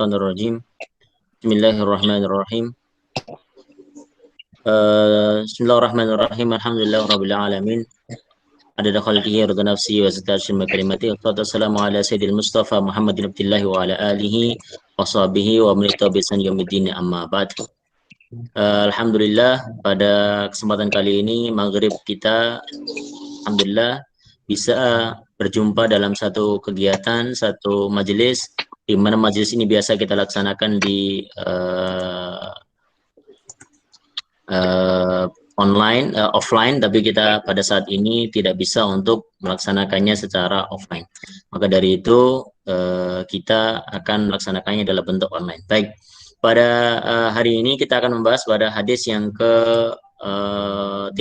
minasyaitonirrajim. Bismillahirrahmanirrahim. Bismillahirrahmanirrahim. Alhamdulillahirabbil alamin. Adada khalqihi wa nafsi wa zata kalimati. Wassalamu ala sayyidil Mustafa Muhammadin Abdillah wa ala alihi wa sahbihi wa man tabi'an yaumiddin, amma ba'd. Alhamdulillah, pada kesempatan kali ini maghrib kita alhamdulillah bisa berjumpa dalam satu kegiatan, satu majelis, di mana majelis ini biasa kita laksanakan di offline, tapi kita pada saat ini tidak bisa untuk melaksanakannya secara offline. Maka dari itu kita akan melaksanakannya dalam bentuk online. Baik, pada hari ini kita akan membahas pada hadis yang ke 33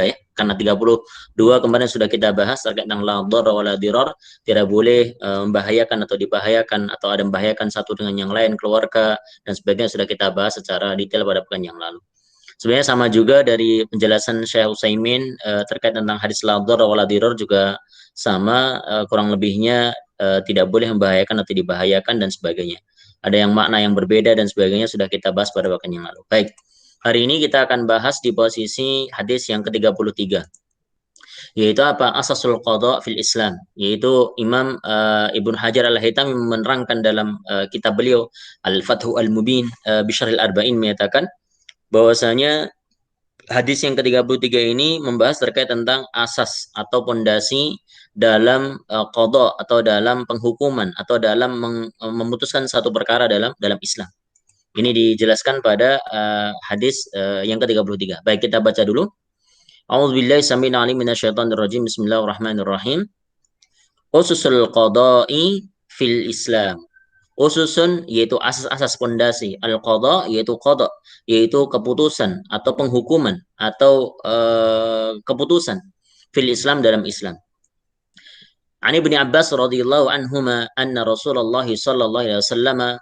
ya, karena 32 kemarin sudah kita bahas terkait dengan la dharra wala dirar, tidak boleh membahayakan atau dibahayakan atau ada membahayakan satu dengan yang lain, keluarga dan sebagainya, sudah kita bahas secara detail pada pekan yang lalu. Sebenarnya sama juga dari penjelasan Syekh Utsaimin terkait tentang hadis la dharra wala dirar juga sama, kurang lebihnya tidak boleh membahayakan atau dibahayakan dan sebagainya. Ada yang makna yang berbeda dan sebagainya sudah kita bahas pada pekan yang lalu. Baik. Hari ini kita akan bahas di posisi hadis yang ke-33, yaitu apa? Asasul qada fil Islam, yaitu Imam Ibnu Hajar Al-Haytami menerangkan dalam kitab beliau Al-Fathu Al-Mubin bi Syarhil Arba'in, menyatakan bahwasanya hadis yang ke-33 ini membahas terkait tentang asas atau pondasi dalam qada atau dalam penghukuman atau dalam memutuskan satu perkara dalam Islam. Ini dijelaskan pada hadis yang ke-33. Baik, kita baca dulu. A'udzubillahi samil alim minasyaitonirrajim. Bismillahirrahmanirrahim. Ususul qada'i fil Islam. Ususun yaitu asas-asas pondasi, al-qada yaitu qada, yaitu keputusan atau penghukuman atau keputusan fil Islam, dalam Islam. Ani Ibnu Abbas radhiyallahu anhuma anna Rasulullah sallallahu alaihi wasallam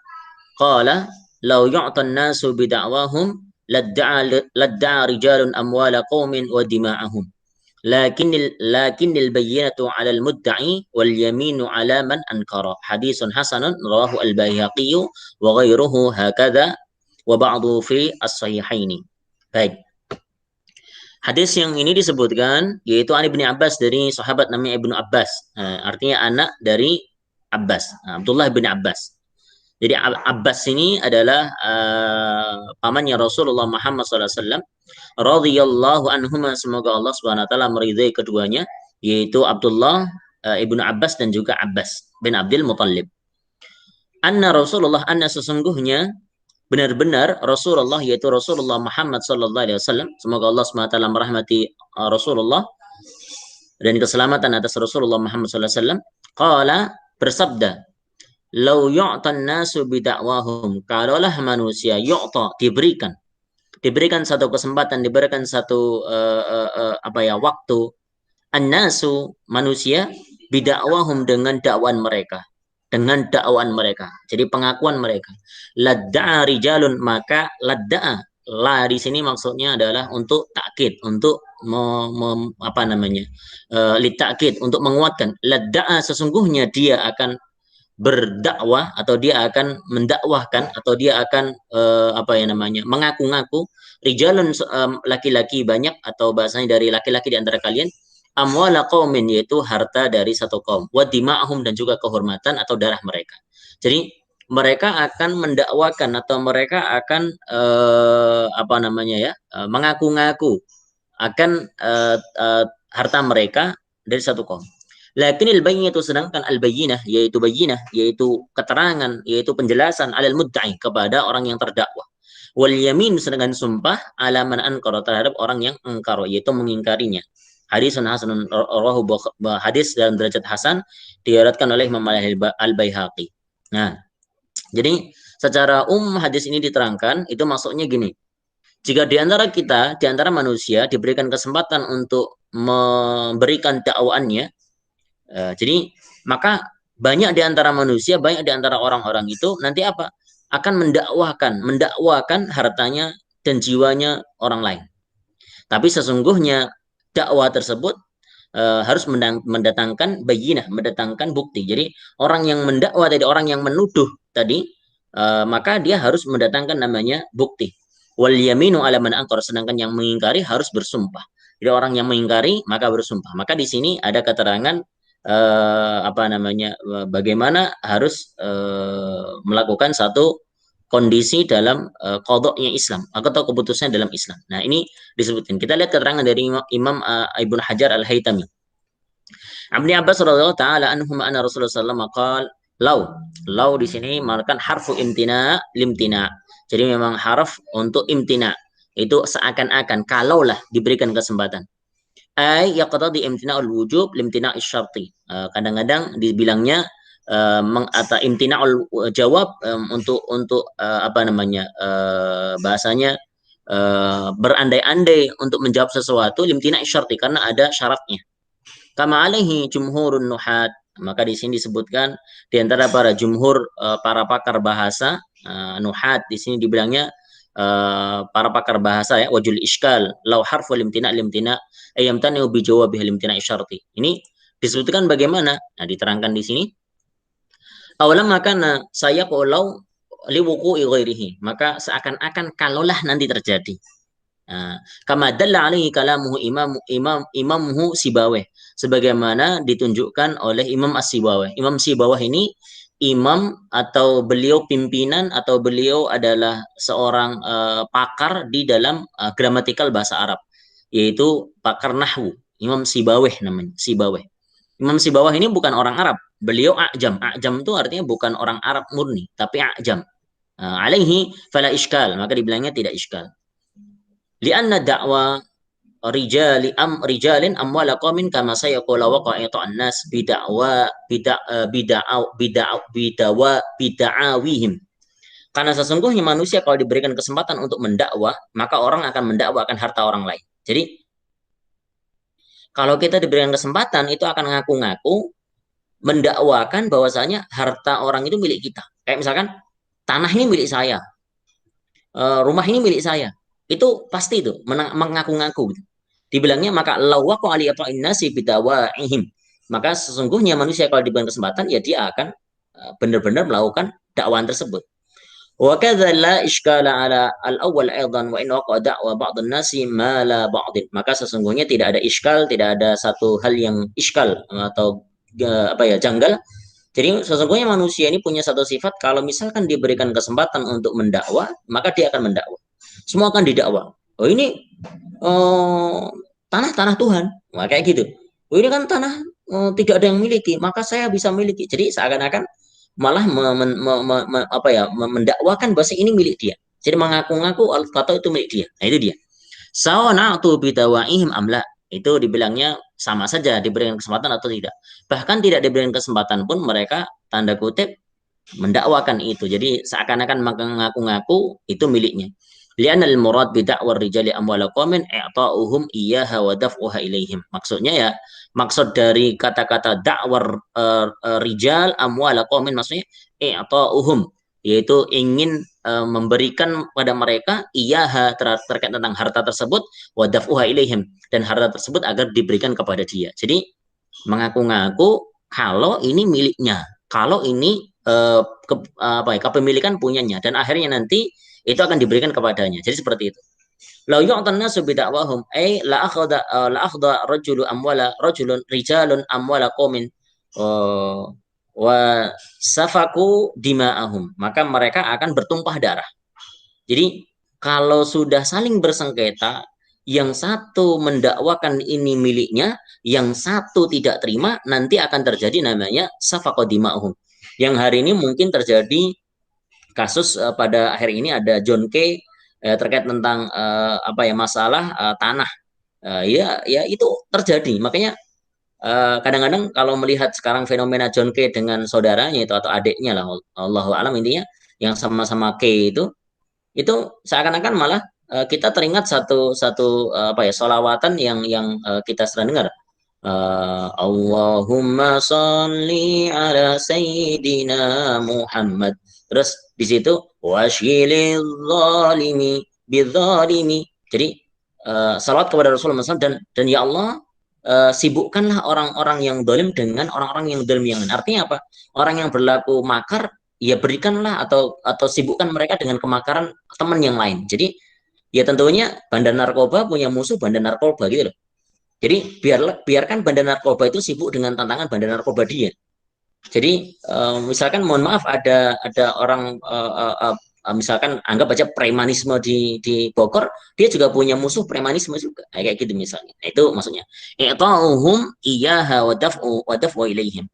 qala law yu'tan nasu bida'wahum ladda'a rijalun amwala qaumin wa dima'ahum lakinnil bayyinatu 'alal mudda'i wal yaminu 'ala man ankara. Hadisun hasanun rawahu al-Baihaqi wa ghairuhu hakadha wa ba'du fi as-sahihaini. Baik. Hadis yang ini disebutkan yaitu Ani bin Abbas, dari sahabat namanya Ibnu Abbas. Artinya anak dari Abbas, Abdullah bin Abbas. Jadi Abbas ini adalah pamannya Rasulullah Muhammad SAW radhiyallahu anhuma, semoga Allah Subhanahu wa taala meridai keduanya, yaitu Abdullah Ibnu Abbas dan juga Abbas bin Abdul Muthalib. Anna sesungguhnya benar-benar Rasulullah, yaitu Rasulullah Muhammad sallallahu alaihi wasallam, semoga Allah Subhanahu wa taala merahmati Rasulullah dan keselamatan atas Rasulullah Muhammad sallallahu alaihi wasallam, qala, bersabda, lau yu'tan nasu bida'wahum, kalaulah manusia yu'ta, diberikan satu kesempatan, diberikan satu waktu, an-nasu, manusia, bida'wahum, dengan dakwaan mereka, jadi pengakuan mereka, ladda'a rijalun, maka ladda'a, la di sini maksudnya adalah untuk takkid, untuk litakid, untuk menguatkan. Ladda'a, sesungguhnya dia akan berdakwah atau dia akan mendakwahkan atau dia akan mengaku-ngaku, rijalun, laki-laki banyak, atau bahasanya dari laki-laki di antara kalian, amwala qaumin, yaitu harta dari satu kaum, wa dima'ahum, dan juga kehormatan atau darah mereka. Jadi mereka akan mendakwakan atau mereka akan mengaku-ngaku akan harta mereka dari satu kaum. Lakinil bayyinatu, sedangkan al-bayyinah yaitu keterangan, yaitu penjelasan, alal mudda'i, kepada orang yang terdakwa. Wal yamin, sedangkan sumpah, ala man ankara, terhadap orang yang engkaro, yaitu mengingkarinya. Hadisun hasanun rawahu, hadis dalam derajat hasan diriwayatkan oleh Imam Al-Baihaqi. Nah, jadi secara hadis ini diterangkan, itu maksudnya gini. Jika di antara manusia diberikan kesempatan untuk memberikan dakwaannya, jadi maka banyak di antara manusia, banyak di antara orang-orang itu nanti akan mendakwakan hartanya dan jiwanya orang lain. Tapi sesungguhnya dakwah tersebut harus mendatangkan bayyinah, mendatangkan bukti. Jadi orang yang mendakwa tadi, orang yang menuduh tadi, maka dia harus mendatangkan namanya bukti. Wal yaminu ala man angkar, sedangkan yang mengingkari harus bersumpah. Jadi orang yang mengingkari maka bersumpah. Maka di sini ada keterangan apa namanya, bagaimana harus melakukan satu kondisi dalam qadha-nya Islam atau keputusannya dalam Islam. Nah, ini disebutkan. Kita lihat keterangan dari Imam Ibnu Hajar Al-Haytami. Ibnu Abbas radhiyallahu taala anhuma anna Rasulullah sallallahu alaihi wasallam lau. Lau di sini merupakan harfu imtina limtina. Jadi memang harf untuk imtina. Itu seakan-akan kalaulah diberikan kesempatan. Ai yaqtadi imtina'ul wujub limtina syarti. Kadang-kadang dibilangnya atau imtina'ul jawab untuk apa namanya? Bahasanya berandai-andai untuk menjawab sesuatu limtina syarti karena ada syaratnya. Kama alaihi jumhurun nuhat. Maka di sini disebutkan di antara para jumhur para pakar bahasa nuhat di sini dibilangnya para pakar bahasa ya wajul iskal lau harfu limtina limtina ayamtani bi jawabi limtina isyarti. Ini disebutkan bagaimana? Nah, diterangkan di sini. Awalam maka saya kalau liwuku ghairihi, maka seakan-akan kalaulah nanti terjadi. Kama dalla alaihi kalamuhu imamhu Sibaweh, sebagaimana ditunjukkan oleh Imam As-Sibaweh. Imam Sibaweh ini imam atau beliau pimpinan atau beliau adalah seorang pakar di dalam gramatikal bahasa Arab, yaitu pakar nahwu. Imam Sibaweh namanya, Sibaweh. Imam Sibaweh ini bukan orang Arab, beliau ajam. Ajam itu artinya bukan orang Arab murni, tapi ajam. Alaihi fala iskal, maka dibilangnya tidak iskal. Lianna da'wa rijalin amwala qaumin kama sayaqulu waqa'itu an-nas bida'awihim. Karena sesungguhnya manusia kalau diberikan kesempatan untuk mendakwah, maka orang akan mendakwakan harta orang lain. Jadi kalau kita diberikan kesempatan itu akan ngaku-ngaku mendakwakan bahwasanya harta orang itu milik kita. Kayak misalkan tanah ini milik saya, rumah ini milik saya. Itu pasti itu mengaku-ngaku gitu. Dibilangnya maka lawaqu ali nasi bidawaihim. Maka sesungguhnya manusia kalau diberikan kesempatan ya dia akan benar-benar melakukan dakwaan tersebut. Wa kadza la iskala ala al-awwal aidan wa in waqa da'wa ba'd an-nasi ma la ba'd. Maka sesungguhnya tidak ada iskal, tidak ada satu hal yang iskal atau apa ya, janggal. Jadi sesungguhnya manusia ini punya satu sifat, kalau misalkan diberikan kesempatan untuk mendakwah, maka dia akan mendakwah. Semua akan didakwa. Oh ini tanah-tanah Tuhan. Nah, kayak gitu. Oh ini kan tanah tidak ada yang miliki, maka saya bisa miliki. Jadi seakan-akan malah apa ya, mendakwakan bahwa ini milik dia. Jadi mengaku-ngaku atau itu milik dia. Nah itu dia. Sawana'tu bidawaihim amla. Itu dibilangnya sama saja diberikan kesempatan atau tidak. Bahkan tidak diberikan kesempatan pun mereka tanda kutip mendakwakan itu. Jadi seakan-akan mengaku-ngaku itu miliknya. Lian al-murad bid'awar rijali amwala qaumin i'ta'uhum iyyaha wa daf'uha ilaihim. Maksudnya ya, maksud dari kata-kata da'war rijal amwala qaumin maksudnya i'ta'uhum, yaitu ingin memberikan pada mereka iyyaha terkait tentang harta tersebut wa daf'uha ilaihim, dan harta tersebut agar diberikan kepada dia. Jadi mengaku-ngaku kalau ini miliknya, kalau ini apa ya, kepemilikan punyanya, dan akhirnya nanti itu akan diberikan kepadanya. Jadi seperti itu. Lau yu'tan nasu bidakwahum ay la akhda rajulu amwala rajulun rijalun amwala qaumin wa safaku dima'ahum. Maka mereka akan bertumpah darah. Jadi kalau sudah saling bersengketa, yang satu mendakwakan ini miliknya, yang satu tidak terima, nanti akan terjadi namanya safaku dima'ahum. Yang hari ini mungkin terjadi kasus pada akhir ini ada John K terkait tentang apa ya, masalah tanah. Ya ya itu terjadi. Makanya kadang-kadang kalau melihat sekarang fenomena John K dengan saudaranya itu atau adiknya lah, Allahu alam, intinya yang sama-sama K itu seakan-akan malah kita teringat satu satu apa ya, solawatan yang kita sering dengar. Allahumma sholli ala sayyidina Muhammad. Terus di situ wasyilil zalimi bidzalimi. Jadi salawat kepada Rasulullah SAW, dan ya Allah, sibukkanlah orang-orang yang dolim dengan orang-orang yang dolim yang lain. Artinya apa? Orang yang berlaku makar ya berikanlah atau sibukkan mereka dengan kemakaran teman yang lain. Jadi ya tentunya bandar narkoba punya musuh bandar narkoba gitu loh. Jadi biarkan bandar narkoba itu sibuk dengan tantangan bandar narkoba dia. Jadi misalkan mohon maaf ada orang misalkan anggap aja premanisme di Bogor, dia juga punya musuh premanisme juga. Kayak gitu misalnya. Nah, itu maksudnya. I'ta'uhum iyyaha wa daf'u ilaihim.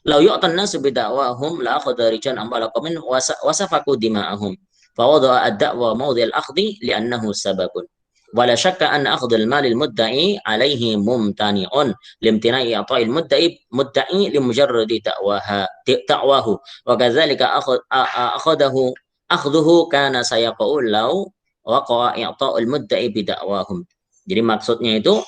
Lau yu'tan nasu bida'wahum la akhadha rijan amwala qaumin wasafaku dima'ahum. Fawadha'a ad-da'wa mawdhi'al akhdhi li'annahu sababun. ولا شك أن أخذ المال المدعي عليه ممتنع لامتناع إعطاء المدعي لمجرد دعواه وكذلك أخذه كان سيقع لو وقع إعطاء المدعي بدعواهم. Jadi maksudnya itu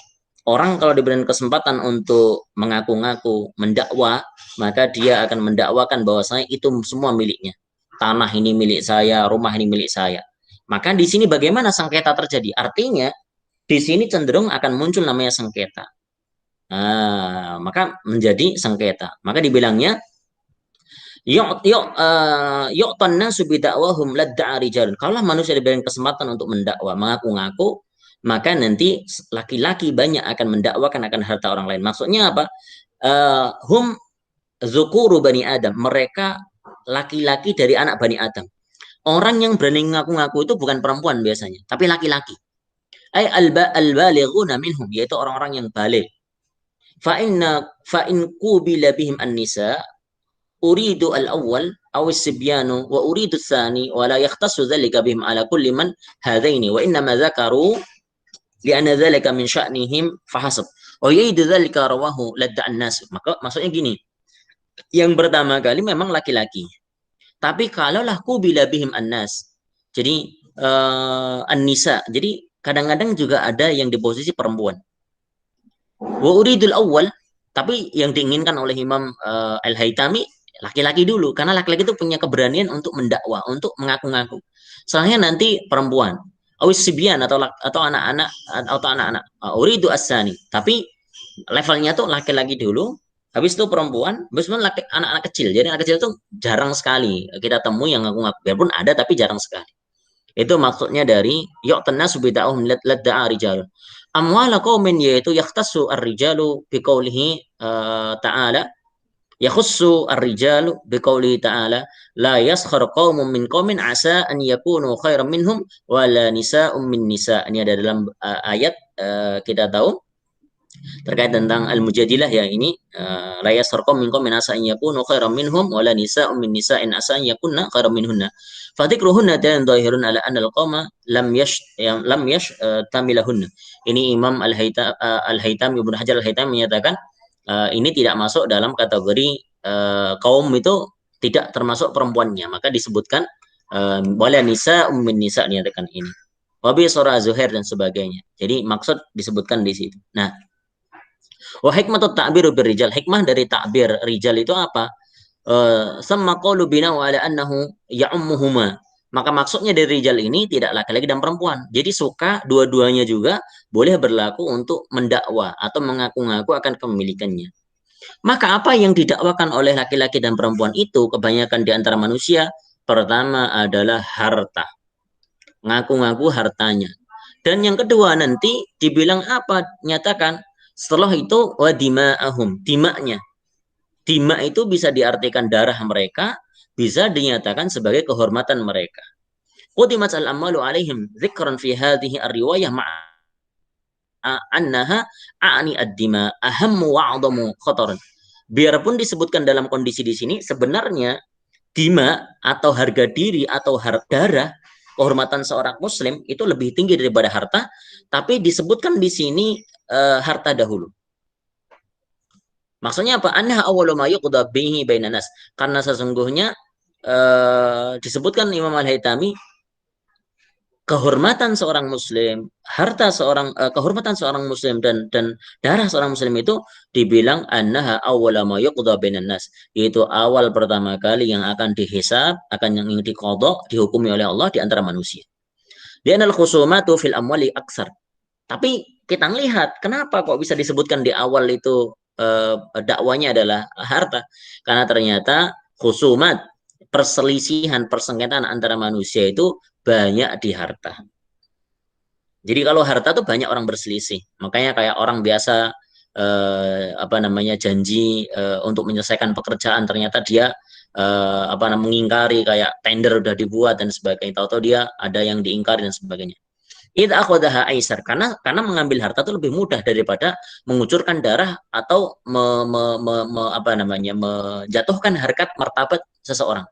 orang kalau diberikan kesempatan untuk mengaku-ngaku, mendakwa, maka dia akan mendakwakan bahwasanya itu semua miliknya. Tanah ini milik saya, rumah ini milik saya. Maka di sini bagaimana sengketa terjadi? Artinya di sini cenderung akan muncul namanya sengketa. Nah, maka menjadi sengketa. Maka dibilangnya yu'tanna subidakwahum ladda'a rijalun. Kalau manusia diberikan kesempatan untuk mendakwa, mengaku-ngaku, maka nanti laki-laki banyak akan mendakwakan akan harta orang lain. Maksudnya apa? Hum zukuru bani Adam. Mereka laki-laki dari anak bani Adam. Orang yang berani ngaku-ngaku itu bukan perempuan biasanya, tapi laki-laki. Ay al-balighuna minhum, yaitu orang-orang yang balik. Fa in qubila bihim an-nisa uridu al-awwal aw as-sibyanu wa uridu ats-tsani wa la yahtassu dzalika bihim ala kulli man hadaini wa inna ma dzakaru li'anna dzalika min sya'nihim fahasab. Wa yaidu dzalika rawahu ladda an-nas. Maka maksudnya gini, yang pertama kali memang laki-laki. Tapi kalaulah qubila bihim an-nas. Jadi an-nisa. Jadi kadang-kadang juga ada yang di posisi perempuan. Wa uridul awal, tapi yang diinginkan oleh Imam Al-Haytami laki-laki dulu, karena laki-laki itu punya keberanian untuk mendakwa, untuk mengaku-ngaku. Soalnya nanti perempuan, awis sibyan atau anak-anak atau anak-anak. Uridu asani, tapi levelnya tuh laki-laki dulu, habis itu perempuan, habis itu anak-anak kecil. Jadi anak kecil itu jarang sekali kita temui yang ngaku-ngaku. Biarpun ada, tapi jarang sekali. Itu maksudnya dari yu'tanna subida'uhum ladda'a rijalun. Amwala qaumin, yaitu yakhtassu ar-rijalu biqaulihi ta'ala, yakhussu ar-rijalu biqaulihi ta'ala la yaskhar qaumun min qaumin asa an yakunu khairan minhum wala nisa'un min nisa'. Ini ada dalam ayat kita tahu terkait tentang al-mujadilah ya, ini la yaskhar qaumun min qaumin asa an yakunu khairan minhum wala nisa'un min nisa'in asa an yakunna khairan minhunna. Fadhikruhunna dan dhahirun ala anna al-qauma lam tamilahunna. Ini Imam Al-Haytham Ibnu Hajar Al-Haytham menyatakan ini tidak masuk dalam kategori kaum itu, tidak termasuk perempuannya, maka disebutkan wala nisa min nisa, dinyatakan ini. Wabi surah Zuhair dan sebagainya. Jadi maksud disebutkan di situ. Nah, wa hikmatut ta'biru birrijal, hikmah dari takbir rijal itu apa? Sama qalu bina wa ala annahu ya'ummuhuma. Maka maksudnya dari rijal ini tidak laki-laki dan perempuan. Jadi suka dua-duanya juga boleh berlaku untuk mendakwa atau mengaku-ngaku akan kepemilikannya. Maka apa yang didakwakan oleh laki-laki dan perempuan itu kebanyakan di antara manusia, pertama adalah harta. Ngaku-ngaku hartanya. Dan yang kedua nanti dibilang apa? Nyatakan setelah itu wa dima'ahum, dimaknya. Dima itu bisa diartikan darah mereka, bisa dinyatakan sebagai kehormatan mereka. Qutimat al-amwalu alaihim dzikran fi hadhihi ar-riwayah ma'a annaha a'ni ad-dima ahammu wa'adamu khataran. Biarpun disebutkan dalam kondisi di sini, sebenarnya dima atau harga diri atau darah, kehormatan seorang muslim itu lebih tinggi daripada harta, tapi disebutkan di sini harta dahulu. Maksudnya apa? Anna awwalu ma yuqda bihi bainan nas. Karena sesungguhnya disebutkan Imam Al-Haytami, kehormatan seorang muslim, harta seorang kehormatan seorang muslim dan darah seorang muslim itu dibilang annaha awwala ma yuqda bainan nas, yaitu awal pertama kali yang akan dihisab, akan yang diqadha, dihukumi oleh Allah di antara manusia. Li'anal khusumatu fil amwali aksar. Tapi kita lihat kenapa kok bisa disebutkan di awal itu dakwanya adalah harta, karena ternyata khusumat perselisihan, persengketaan antara manusia itu banyak di harta. Jadi kalau harta tuh banyak orang berselisih. Makanya kayak orang biasa apa namanya janji untuk menyelesaikan pekerjaan, ternyata dia apa namanya mengingkari, kayak tender udah dibuat dan sebagainya. Tahu-tahu dia ada yang diingkari dan sebagainya. Idza akhadha aisar, karena mengambil harta itu lebih mudah daripada mengucurkan darah atau apa namanya menjatuhkan harkat martabat seseorang.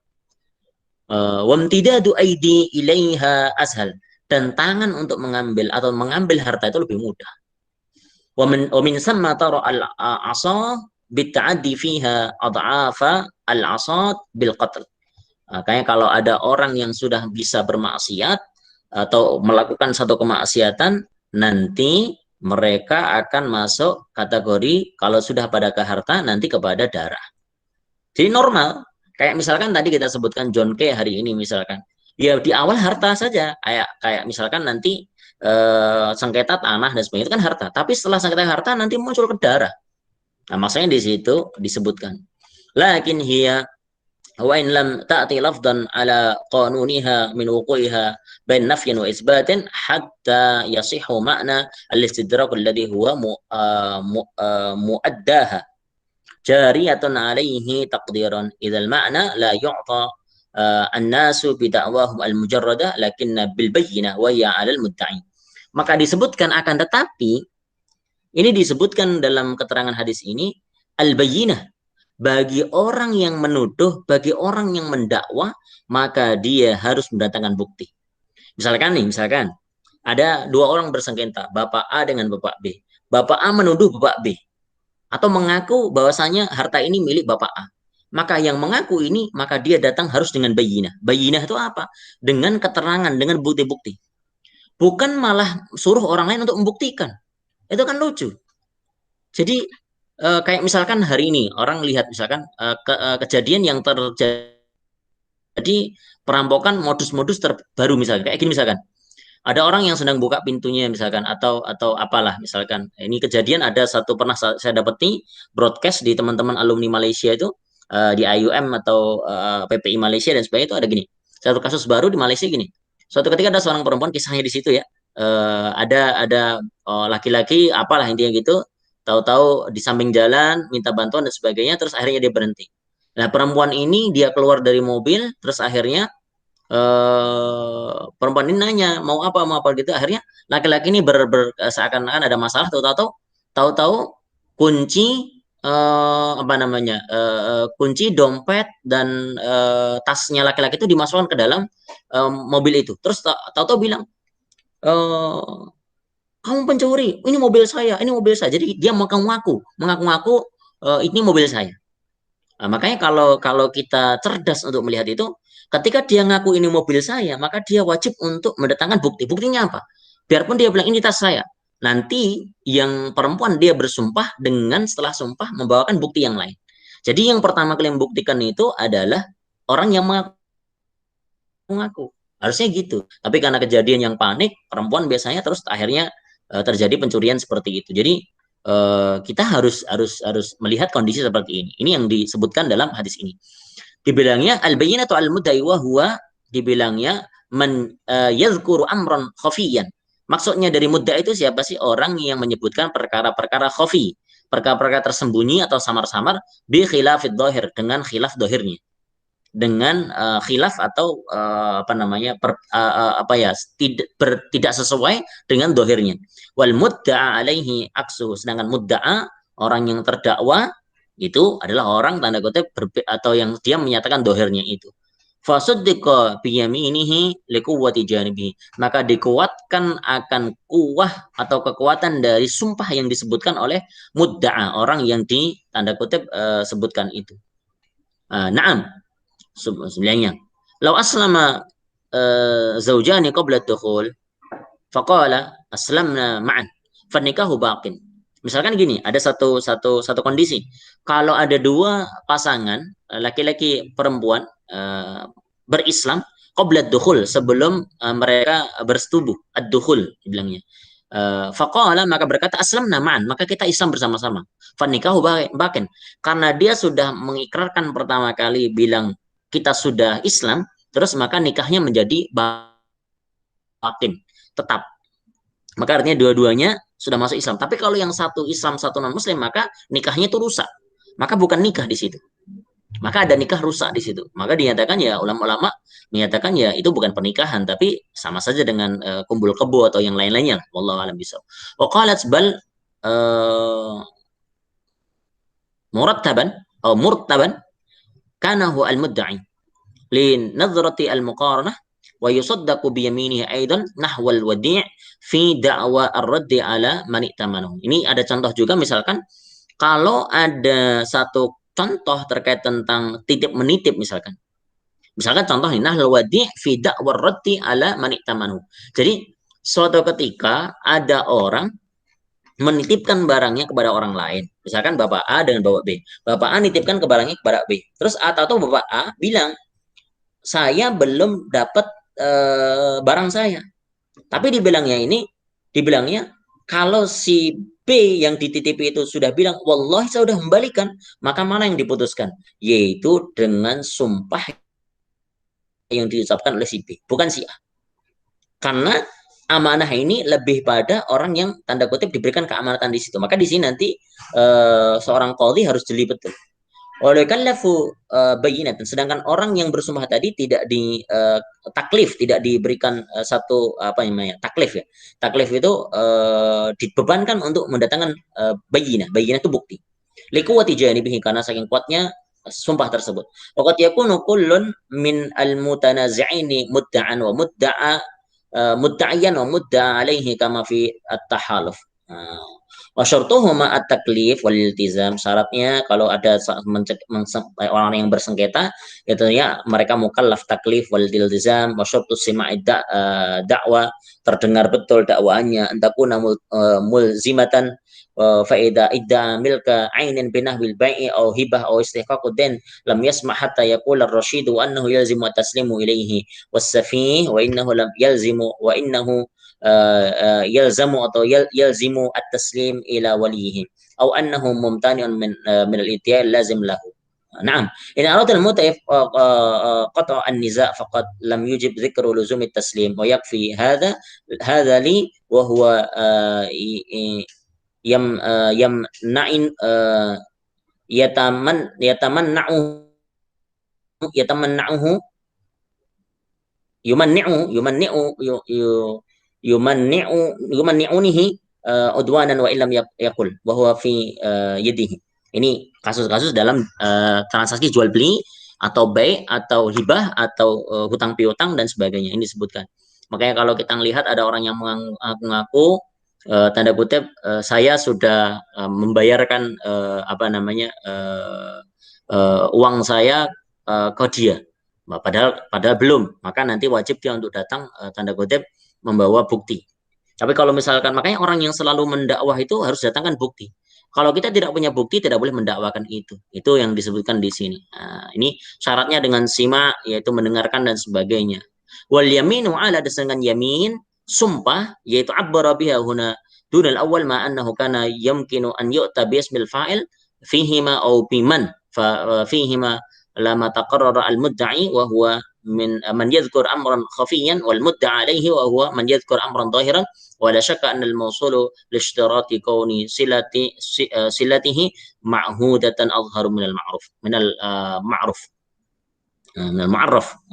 Wamtidadu aidi ilaiha ashal, dan tangan untuk mengambil atau mengambil harta itu lebih mudah. Wa min samma tara al-asa bit'addi fiha ad'afa al-asad bil qatl. Makanya kalau ada orang yang sudah bisa bermaksiat atau melakukan satu kemaksiatan, nanti mereka akan masuk kategori kalau sudah pada ke harta nanti kepada darah. Jadi normal. Kayak misalkan tadi kita sebutkan John K hari ini misalkan. Ya di awal harta saja. Kayak kayak misalkan nanti sengketa tanah dan sebagainya itu kan harta. Tapi setelah sengketa harta nanti muncul ke darah. Nah, maksudnya di situ disebutkan. Lakin hiya wa in lam ta'ti lafdan ala qanuniha min wuqu'iha bain nafyin wa isbatin hatta yasihu ma'na al-istidrak alladhi huwa muaddaha jariyatun alaihi taqdiran idzal ma'na la yu'ta an-nasu bida'wahum al-mujarrada lakinna bil bayyinah wa hiya 'alal mudda'i. Maka disebutkan akan tetapi ini disebutkan dalam keterangan hadis ini al-bayyinah, bagi orang yang menuduh, bagi orang yang mendakwa, maka dia harus mendatangkan bukti. Misalkan nih, misalkan ada dua orang bersengketa, Bapak A dengan Bapak B. Bapak A menuduh Bapak B atau mengaku bahwasanya harta ini milik Bapak A. Maka yang mengaku ini, maka dia datang harus dengan bayinah. Bayinah itu apa? Dengan keterangan, dengan bukti-bukti. Bukan malah suruh orang lain untuk membuktikan. Itu kan lucu. Jadi kayak misalkan hari ini orang lihat misalkan kejadian yang terjadi perampokan modus-modus terbaru misalkan kayak gini misalkan ada orang yang sedang buka pintunya misalkan atau apalah misalkan ini kejadian ada satu pernah saya dapati broadcast di teman-teman alumni Malaysia itu di IUM atau PPI Malaysia dan sebagainya itu ada gini satu kasus baru di Malaysia gini suatu ketika ada seorang perempuan kisahnya di situ ya ada laki-laki apalah intinya gitu tahu-tahu di samping jalan minta bantuan dan sebagainya terus akhirnya dia berhenti. Nah perempuan ini dia keluar dari mobil terus akhirnya perempuan ini nanya mau apa gitu akhirnya laki-laki ini seakan-akan ada masalah tahu-tahu kunci apa namanya kunci dompet dan tasnya laki-laki itu dimasukkan ke dalam mobil itu terus tahu-tahu bilang eh, kamu pencuri ini mobil saya jadi dia mengaku-ngaku ini mobil saya. Nah, makanya kalau kalau kita cerdas untuk melihat itu, ketika dia ngaku ini mobil saya, maka dia wajib untuk mendatangkan bukti. Buktinya apa? Biarpun dia bilang ini tas saya. Nanti yang perempuan dia bersumpah dengan setelah sumpah membawakan bukti yang lain. Jadi yang pertama kali membuktikan itu adalah orang yang mengaku. Harusnya gitu. Tapi karena kejadian yang panik, perempuan biasanya terus akhirnya terjadi pencurian seperti itu. Jadi kita harus melihat kondisi seperti ini. Ini yang disebutkan dalam hadis ini. Dibilangnya al-bayyinatu al-mudda'i wa huwa dibilangnya man yadhkuru amran khafiyan. Maksudnya dari mudda itu siapa sih? Orang yang menyebutkan perkara-perkara khafi, perkara-perkara tersembunyi atau samar-samar bi khilafid dhahir dengan khilaf dohirnya dengan khilaf atau apa namanya apa ya tidak sesuai dengan dohirnya. Wal mudda'a alaihi aksu, sedangkan mudda'a orang yang terdakwa itu adalah orang tanda kutip atau yang dia menyatakan dohirnya itu. Fasuddiqa biyaminihi liquwwati janibi, maka dikuatkan akan kuah atau kekuatan dari sumpah yang disebutkan oleh mudda'a orang yang di tanda kutip sebutkan itu. Naam, sebenarnya. Lau aslama zaujani qabla dukhul faqala aslamna ma'an fannikahu baqin. Misalkan gini, ada satu kondisi. Kalau ada dua pasangan laki-laki perempuan berislam qabla dukhul sebelum mereka bersetubuh, ad-dukhul dibilangnya. Faqala maka berkata aslamna ma'an, maka kita Islam bersama-sama. Fannikahu baqin, karena dia sudah mengikrarkan pertama kali bilang kita sudah Islam, terus maka nikahnya menjadi batin, tetap. Maka artinya dua-duanya sudah masuk Islam. Tapi kalau yang satu Islam, satu non-Muslim, maka nikahnya itu rusak. Maka bukan nikah di situ. Maka ada nikah rusak di situ. Maka dinyatakan ya ulama-ulama menyatakan ya itu bukan pernikahan tapi sama saja dengan kumpul kebo atau yang lain-lainnya. Wallahu alam bisawab. Wa qalat bal uh, murattaban atau murtaban kana huwa al-mudda'i li nadrati al-muqaranah wa yusaddaqu bi yaminihi aidan nahwa al-wadi' fi da'wa ar-radd ala man i'tamanahu. Ini ada contoh juga misalkan kalau ada satu contoh terkait tentang titip menitip misalkan. Misalkan contoh ini nahl wadi' fi da'wa ar-radd ala man i'tamanahu. Jadi suatu ketika ada orang menitipkan barangnya kepada orang lain. Misalkan Bapak A dengan Bapak B. Bapak A nitipkan ke barangnya kepada B. Terus atau Bapak A bilang, saya belum dapat barang saya. Tapi dibilangnya kalau si B yang dititipi itu sudah bilang, wallahi saya sudah membalikan, maka mana yang diputuskan? Yaitu dengan sumpah yang diucapkan oleh si B, bukan si A. Karena amanah ini lebih pada orang yang tanda kutip diberikan keamanatan di situ. Maka di sini nanti seorang qadhi harus jeli betul. Oleh kallafu bayinatan. Sedangkan orang yang bersumpah tadi tidak di taklif, tidak diberikan satu apa namanya taklif ya. Taklif itu dibebankan untuk mendatangkan bayinah. Bayinah itu bukti. Likuwati janibihi karena saking kuatnya sumpah tersebut. Waqad yakunu kullun min al-mutanazi'ini mudda'an wa mudda'a mudda'yan wa mudda'a alaihi kama fi at-tahaluf. Wa syartuhuma at-taklif wal iltizam. Syaratnya kalau ada orang yang bersengketa itu ya mereka mukallaf taklif wal iltizam wa syartu sima'i da'wa terdengar betul dakwaannya antakuna mulzimatan faida idda milka ainin binahwil bai'i au hibah au istihqaqu din lam yasma hatta yaqul ar-rasyid annahu yalzimu at-taslimu ilayhi was-safih wa innahu lam yalzimu wa innahu yalzamu atau yalzimu at-taslim ila walihi au annahu mumtani'un min al-itiyal lazim lahu. نعم إن أراد المتعف قطع النزاع فقد لم يجب ذكر لزوم التسليم ويكفي هذا لي وهو yamna'in yatamanna'uhu yumanni'unihi udwanan wa illam yakul wa huwa fi yadihi. Ini kasus-kasus dalam transaksi jual beli atau baik atau hibah atau hutang piutang dan sebagainya ini disebutkan. Makanya kalau kita melihat ada orang yang mengaku tanda kutip saya sudah membayarkan apa namanya uang saya ke dia, padahal belum, maka nanti wajib dia untuk datang tanda kutip membawa bukti. Tapi kalau misalkan makanya orang yang selalu mendakwah itu harus datangkan bukti. Kalau kita tidak punya bukti tidak boleh mendakwakan itu. Itu yang disebutkan di sini. Nah, ini syaratnya dengan sima yaitu mendengarkan dan sebagainya. Wal yaminu ala dengan yamin sumpah yaitu abbara biha huna dunal awal ma annahu kana yumkinu an yu'ta bi ismil fa'il fihima aw biman fa fihima lama taqarrara al mudda'i wa huwa من من يذكر امرا خفيا والمدعى عليه وهو من يذكر امرا ظاهرا ولا شك ان الموصول لاشتراط كون صلته معهودة اظهر من المعروف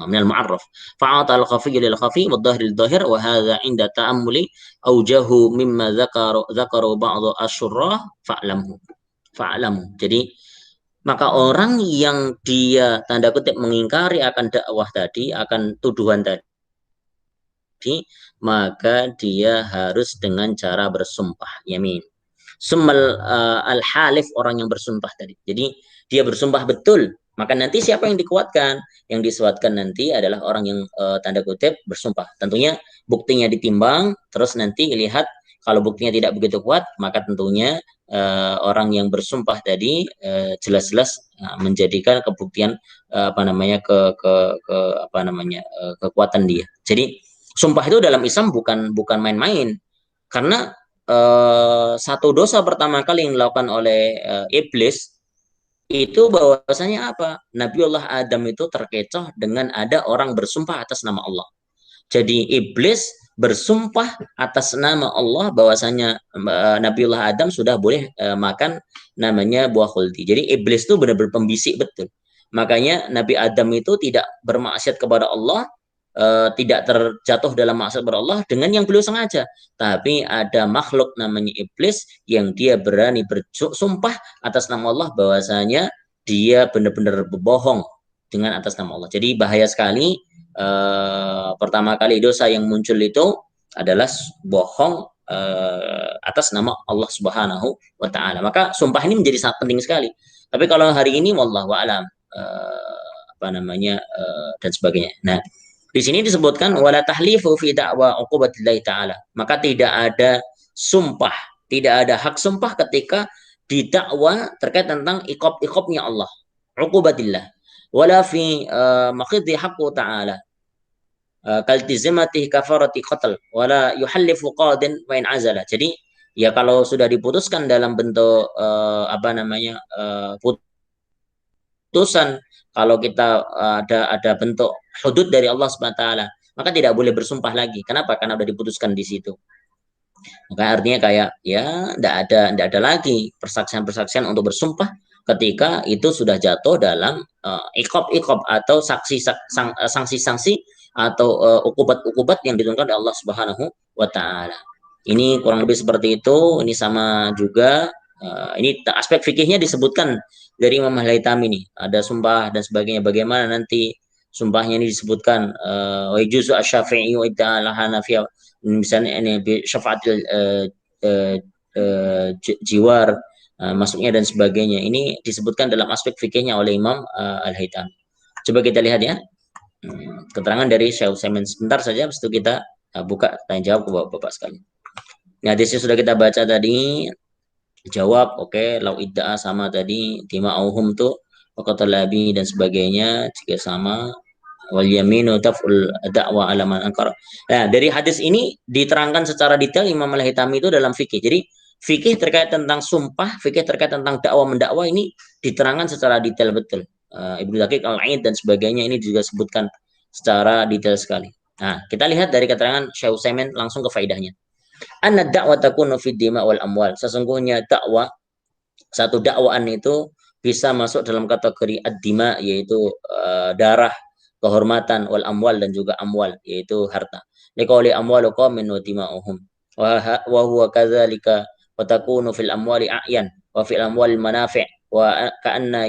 من المعرف فعطى الخفي للخفي والظاهر للظاهر وهذا عند تأمل أوجه مما ذكروا بعض الشراح فاعلمه. Jadi maka orang yang dia tanda kutip mengingkari akan dakwah tadi, akan tuduhan tadi, maka dia harus dengan cara bersumpah yamin. Summal al-halif orang yang bersumpah tadi. Jadi dia bersumpah betul, maka nanti siapa yang dikuatkan? Yang disuatkan nanti adalah orang yang tanda kutip bersumpah. Tentunya buktinya ditimbang, terus nanti lihat kalau buktinya tidak begitu kuat, maka tentunya orang yang bersumpah tadi jelas-jelas menjadikan kebuktian apa namanya apa namanya kekuatan dia. Jadi sumpah itu dalam Islam bukan main-main, karena satu dosa pertama kali yang dilakukan oleh iblis itu bahwasanya apa? Nabiullah Adam itu terkecoh dengan ada orang bersumpah atas nama Allah. Jadi iblis bersumpah atas nama Allah bahwasanya Nabiullah Adam sudah boleh makan namanya buah khuldi. Jadi iblis itu benar-benar pembisik betul. Makanya Nabi Adam itu tidak bermaksiat kepada Allah, tidak terjatuh dalam maksiat kepada Allah dengan yang beliau sengaja. Tapi ada makhluk namanya iblis yang dia berani bersumpah atas nama Allah bahwasanya dia benar-benar berbohong dengan atas nama Allah. Jadi bahaya sekali. Pertama kali dosa yang muncul itu adalah bohong atas nama Allah Subhanahu wa taala. Maka sumpah ini menjadi sangat penting sekali. Tapi kalau hari ini wallahu alam apa namanya dan sebagainya. Nah, di sini disebutkan wala tahlifu fi da'wa uqubatillahi taala. Maka tidak ada sumpah, tidak ada hak sumpah ketika didakwa terkait tentang iqab-iqabnya Allah, uqubatillah. Wala fi maqidhi haqqu ta'ala kaltizimati kafarati qatl wala yuhallifu qadin wa in azala. Jadi ya kalau sudah diputuskan dalam bentuk apa namanya putusan, kalau kita ada bentuk hudud dari Allah Subhanahu wa taala, maka tidak boleh bersumpah lagi. Kenapa? Karena sudah diputuskan di situ. Maka artinya kayak ya tidak ada lagi persaksian-persaksian untuk bersumpah ketika itu sudah jatuh dalam ikob-ikob atau sanksi-sanksi atau ukubat-ukubat yang ditentukan oleh Allah Subhanahu wa taala. Ini kurang lebih seperti itu. Ini sama juga ini aspek fikihnya disebutkan dari Imam Al-Haythami ini. Ada sumpah dan sebagainya. Bagaimana nanti sumpahnya ini disebutkan wa juzu asy-Syafi'i wa ta'ala Hanafiyah, misalnya ini syafaatul jiwar masuknya dan sebagainya. Ini disebutkan dalam aspek fikihnya oleh Imam Al-Haythami. Coba kita lihat ya. Keterangan dari Syekh Utsaimin sebentar saja, habis itu kita buka tanya jawab ke Bapak sekalian. Nah, di sini sudah kita baca tadi jawab, oke, lau idda'a sama tadi, tima'uhum tuh waqatalabi dan sebagainya jika sama, wal yaminu taf'ul da'wa ala man ankar. Nah, dari hadis ini diterangkan secara detail Imam Al-Haythami itu dalam fikih. Jadi fikih terkait tentang sumpah, fikih terkait tentang dakwah mendakwa ini diterangkan secara detail betul. Ibnu Daqiq Al-Aid dan sebagainya ini juga sebutkan secara detail sekali. Nah, kita lihat dari keterangan Syekh Utsaimin langsung ke faedahnya. Anna da'wa takunu fid dima wal amwal. Sesungguhnya dakwah, satu dakwaan itu bisa masuk dalam kategori ad-dima, yaitu darah, kehormatan, wal amwal dan juga amwal, yaitu harta. Liqauli amwalu qaumin wa dima'uhum. Wa huwa kadzalika wa takunu fil amwali a'yan wa fil amwali manafi' wa ka'anna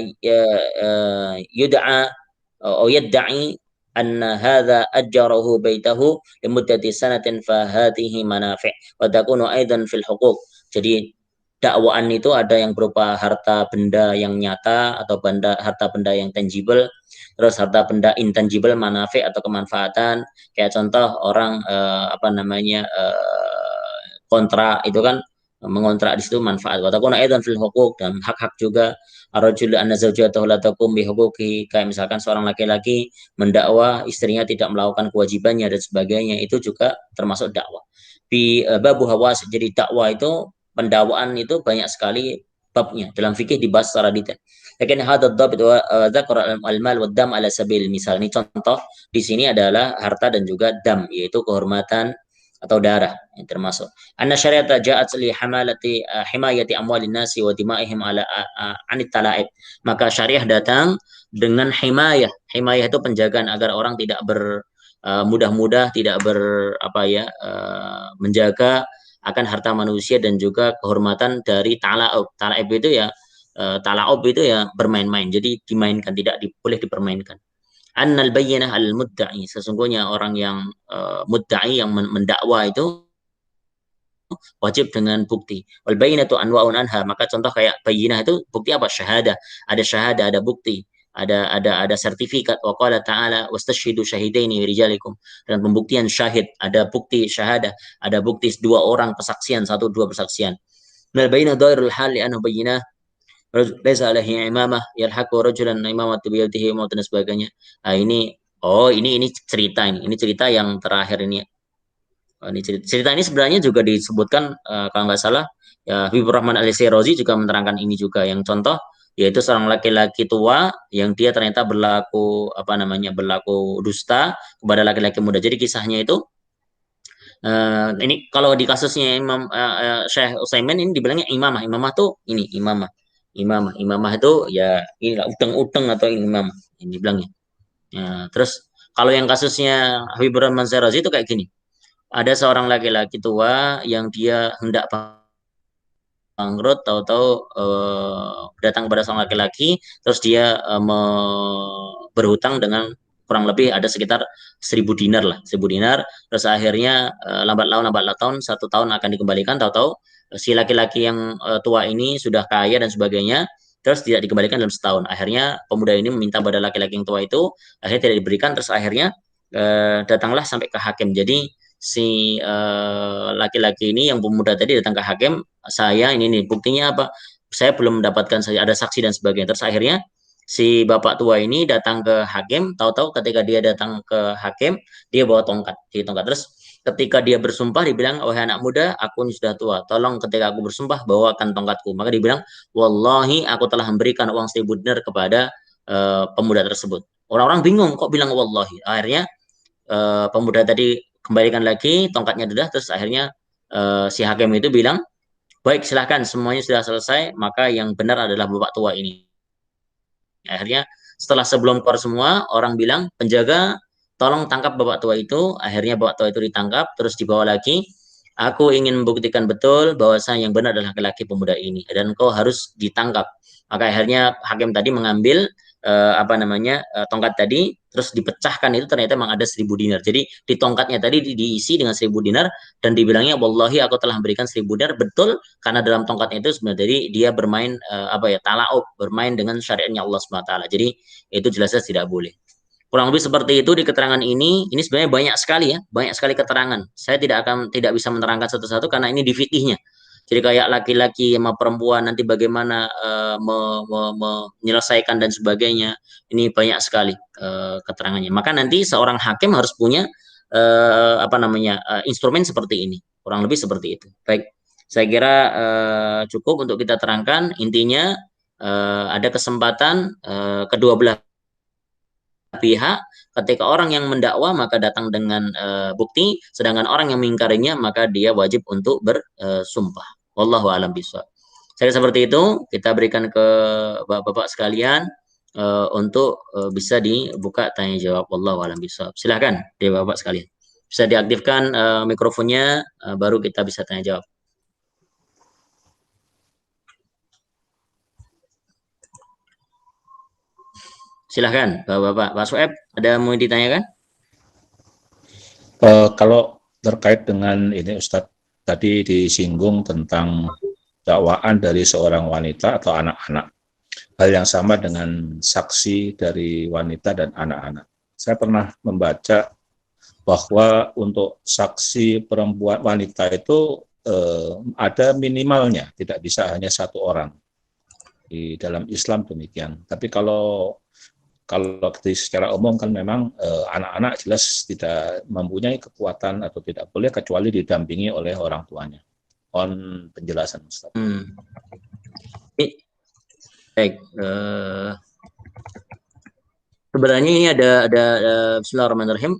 yud'a atau yadda'i anna hadza ajjarahu baitahu limuddati sanatin fa hadhihi manafi' wa takunu aidan fil huquq. Jadi dakwaan itu ada yang berupa harta benda yang nyata atau harta benda yang tangible, terus harta benda intangible manafi atau kemanfaatan. Kayak contoh orang apa namanya kontrak itu kan, mengontrak di situ manfaat. Watakuna aidan fil huquq, dan hak-hak juga. Arrajulu anna zawjatahu la taqum bi huquqi, kayak misalkan seorang laki-laki mendakwa istrinya tidak melakukan kewajibannya dan sebagainya, itu juga termasuk dakwah. Bi babu hawas, jadi dakwah itu, pendakwaan itu banyak sekali babnya. Dalam fikih dibahas secara detail. Lakin hadad dhabit wa dzakara al-mal wa dam ala sabil misal. Ini contoh di sini adalah harta dan juga dam, yaitu kehormatan atau darah yang termasuk. Anna syariata ja'at li hamalati himayati amwalin nasi wa dimaihim ala anit talaib. Maka syariah datang dengan himayah. Himayah itu penjagaan agar orang tidak mudah-mudah, tidak apa ya, menjaga akan harta manusia dan juga kehormatan dari talaub. Talaib itu ya talaub itu ya bermain-main. Jadi dimainkan, tidak boleh dipermainkan. Annal bayyinah al mudda'i, sesungguhnya orang yang mudda'i, yang mendakwa itu wajib dengan bukti. Wal bayyinatu anwa'un anha, maka contoh kayak bayyinah itu bukti apa? Syahadah. Ada syahadah, ada bukti, ada sertifikat. Wa qala ta'ala wastashhidu syahidaini rijalikum, dan pembuktian syahid, ada bukti syahadah, ada bukti dua orang persaksian, satu dua persaksian. Nal bayyinah dhairul hal li anhu bayyinah laisa alaihi imamah yalhaqu rajulan imamatu biyadihi maut dan sebagainya. Nah, ini cerita, ini cerita yang terakhir ini. Ini cerita ini sebenarnya juga disebutkan kalau nggak salah ya Habibur Rahman Al-Sirazi juga menerangkan ini juga, yang contoh yaitu seorang laki-laki tua yang dia ternyata berlaku dusta kepada laki-laki muda. Jadi kisahnya itu ini kalau di kasusnya Imam Syekh Utsaimin ini dibilangnya imamah. Imamah tuh ini imamah. Imamah itu ya inilah uteng-uteng atau imamah ini bilangnya. Ya, terus kalau yang kasusnya Habibur Rahman Syarazi itu kayak gini. Ada seorang laki-laki tua yang dia hendak bangkrut, tahu-tahu datang kepada seorang laki-laki, terus dia berhutang dengan kurang lebih ada sekitar 1.000 dinar lah, 1.000 dinar. Terus akhirnya lambat laun 1 tahun akan dikembalikan, tahu-tahu si laki-laki yang tua ini sudah kaya dan sebagainya, terus tidak dikembalikan dalam setahun. Akhirnya pemuda ini meminta pada laki-laki yang tua itu, akhirnya tidak diberikan, terus akhirnya datanglah sampai ke hakim. Jadi si laki-laki ini yang pemuda tadi datang ke hakim, saya ini nih buktinya apa, saya belum mendapatkan, saya ada saksi dan sebagainya. Terus akhirnya si bapak tua ini datang ke hakim, tahu-tahu ketika dia datang ke hakim dia bawa tongkat, di tongkat. Terus ketika dia bersumpah dibilang, wahai anak muda, aku ini sudah tua, tolong ketika aku bersumpah bawakan tongkatku. Maka dibilang, wallahi aku telah memberikan uang 1.000 dinar kepada pemuda tersebut. Orang-orang bingung kok bilang wallahi. Akhirnya pemuda tadi kembalikan lagi tongkatnya sudah, terus akhirnya si hakim itu bilang, baik silahkan semuanya sudah selesai, maka yang benar adalah bapak tua ini. Akhirnya setelah sebelum keluar semua, orang bilang, penjaga tolong tangkap bapak tua itu. Akhirnya bapak tua itu ditangkap, terus dibawa lagi. Aku ingin membuktikan betul bahwa saya yang benar adalah laki-laki pemuda ini dan kau harus ditangkap. Maka akhirnya hakim tadi mengambil tongkat tadi, terus dipecahkan itu ternyata memang ada 1.000 dinar. Jadi di tongkatnya tadi diisi dengan 1.000 dinar dan dibilangnya wallahi aku telah memberikan 1.000 dinar, betul, karena dalam tongkatnya itu sebenarnya dia bermain talaub, bermain dengan syariatnya Allah Subhanahu wa taala. Jadi itu jelas-jelas tidak boleh. Kurang lebih seperti itu di keterangan ini. Ini sebenarnya banyak sekali ya, banyak sekali keterangan. Saya tidak bisa menerangkan satu-satu karena ini di fikihnya. Jadi kayak laki-laki sama perempuan nanti bagaimana menyelesaikan dan sebagainya. Ini banyak sekali keterangannya. Maka nanti seorang hakim harus punya instrumen seperti ini. Kurang lebih seperti itu. Baik, saya kira cukup untuk kita terangkan. Intinya ada kesempatan kedua belah pihak. Ketika orang yang mendakwa maka datang dengan bukti, sedangkan orang yang mengingkarinya maka dia wajib untuk bersumpah. Wallahu a'lam bishawab. Saya seperti itu kita berikan ke bapak-bapak sekalian untuk bisa dibuka tanya jawab. Wallahu a'lam bishawab. Silahkan di bapak sekalian. Bisa diaktifkan mikrofonnya, baru kita bisa tanya jawab. Silahkan bapak-bapak. Pak Sueb, ada mau ditanyakan? Kalau terkait dengan ini Ustadz, tadi disinggung tentang dakwaan dari seorang wanita atau anak-anak. Hal yang sama dengan saksi dari wanita dan anak-anak. Saya pernah membaca bahwa untuk saksi perempuan wanita itu ada minimalnya, tidak bisa hanya satu orang. Di dalam Islam demikian. Tapi kalau secara umum kan memang anak-anak jelas tidak mempunyai kekuatan atau tidak boleh kecuali didampingi oleh orang tuanya. On penjelasan Ustaz. Baik, sebenarnya ini ada Bismillahirrahmanirrahim.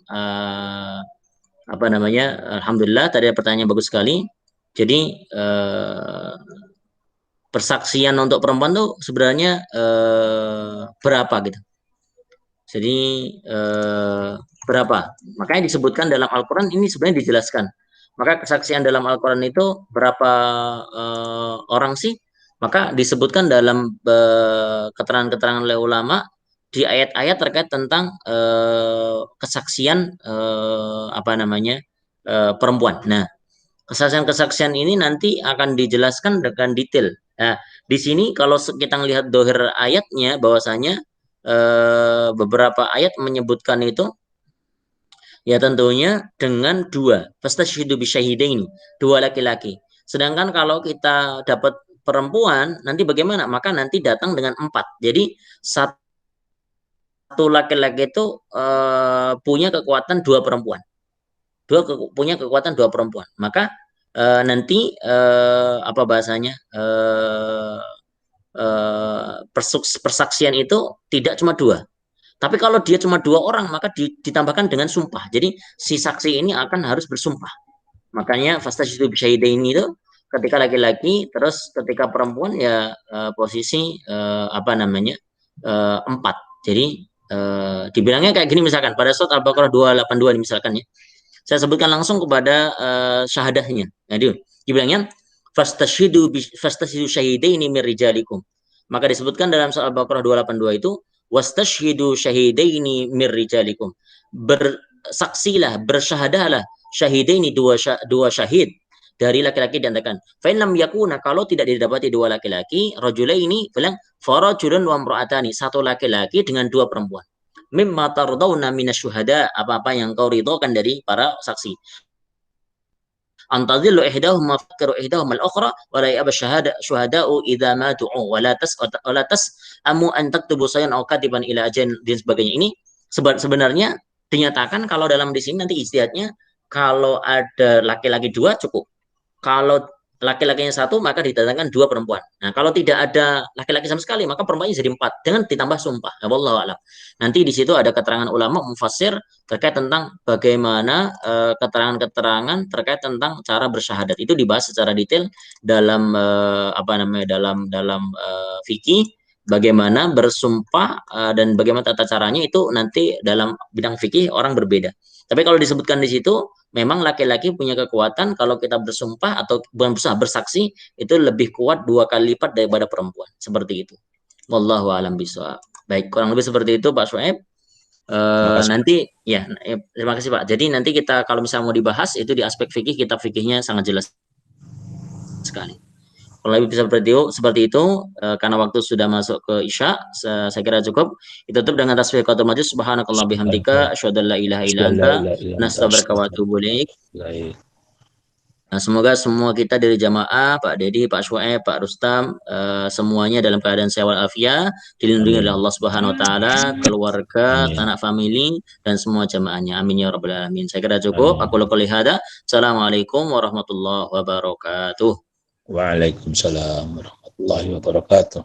Alhamdulillah tadi ada pertanyaan bagus sekali. Jadi persaksian untuk perempuan tuh sebenarnya berapa gitu. Jadi berapa? Makanya disebutkan dalam Al-Quran ini sebenarnya dijelaskan. Maka kesaksian dalam Al-Quran itu berapa orang sih? Maka disebutkan dalam keterangan-keterangan oleh ulama di ayat-ayat terkait tentang kesaksian perempuan. Nah, kesaksian-kesaksian ini nanti akan dijelaskan dengan detail. Nah, di sini kalau kita melihat dohir ayatnya, bahwasanya beberapa ayat menyebutkan itu ya tentunya dengan dua, fastashhidu bisyahidaini, dua laki-laki. Sedangkan kalau kita dapat perempuan, nanti bagaimana? Maka nanti datang dengan 4. Jadi satu laki-laki itu punya kekuatan 2 perempuan. Punya kekuatan 2 perempuan. Maka nanti apa bahasanya? persaksian itu tidak cuma dua. Tapi kalau dia cuma dua orang, maka ditambahkan dengan sumpah. Jadi si saksi ini akan harus bersumpah. Makanya fastasyidu bisyaidaini itu ketika laki-laki, terus ketika perempuan ya posisi apa namanya empat. Jadi dibilangnya kayak gini misalkan pada surat Al-Baqarah 282 misalkan ya. Saya sebutkan langsung kepada syahadahnya. Jadi dibilangnya fastasyidu syahidaini mir rijalikum. Maka disebutkan dalam surat Al-Baqarah 282 itu wastashhidu syahidaini mir rijalikum. Bersaksilah, bersyahadatlah syahidaini dua syahid dari laki-laki diantarkan. Fa lam yakuna, kalau tidak didapati dua laki-laki, rajulaini bilang farajulun wa imra'atani, satu laki-laki dengan dua perempuan. Mimma tardawna minasyuhada, apa-apa yang kau ridhokan dari para saksi. Antadillu ihdahum mafakkiru ihdahum al-ukhra wa la yaba syuhada'u idza matu wa la amu an taktubu sayan aw katiban ila ajan dan sebagainya. Ini sebenarnya dinyatakan kalau dalam di sini nanti ijtihadnya kalau ada laki-laki dua cukup. Kalau laki-lakinya satu maka didatangkan dua perempuan. Nah, kalau tidak ada laki-laki sama sekali maka perempuannya jadi empat dengan ditambah sumpah. Ya, wallahu a'lam. Nanti di situ ada keterangan ulama mufassir terkait tentang bagaimana keterangan-keterangan terkait tentang cara bersyahadat itu dibahas secara detail dalam apa namanya dalam fikih, bagaimana bersumpah dan bagaimana tata caranya itu nanti dalam bidang fikih orang berbeda. Tapi kalau disebutkan di situ memang laki-laki punya kekuatan kalau kita bersumpah atau bersaksi itu lebih kuat 2 kali lipat daripada perempuan. Seperti itu. Wallahu a'lam bishawab. Baik, kurang lebih seperti itu Pak Syuaib. Nanti ya, terima kasih Pak. Jadi nanti kita kalau misalnya mau dibahas itu di aspek fikih, kitab fikihnya sangat jelas sekali. Kalau lebih bisa seperti itu karena waktu sudah masuk ke Isya, saya kira cukup. Itu tutup dengan tasbih qatul majlis subhanakallah bihamdika asyhadu an la ilaha illa anta nastaghfiruka wa atubu ilaik. Nah, semoga semua kita dari jamaah, Pak Dedi, Pak Syuaib, Pak Rustam, semuanya dalam keadaan sehat walafiat, dilindungi oleh Allah Subhanahu wa taala, keluarga, anak family dan semua jamaahnya. Amin ya rabbal alamin. Saya kira cukup. Aku qouli hada. Assalamualaikum warahmatullahi wabarakatuh. Waalaikumsalam warahmatullahi wabarakatuh.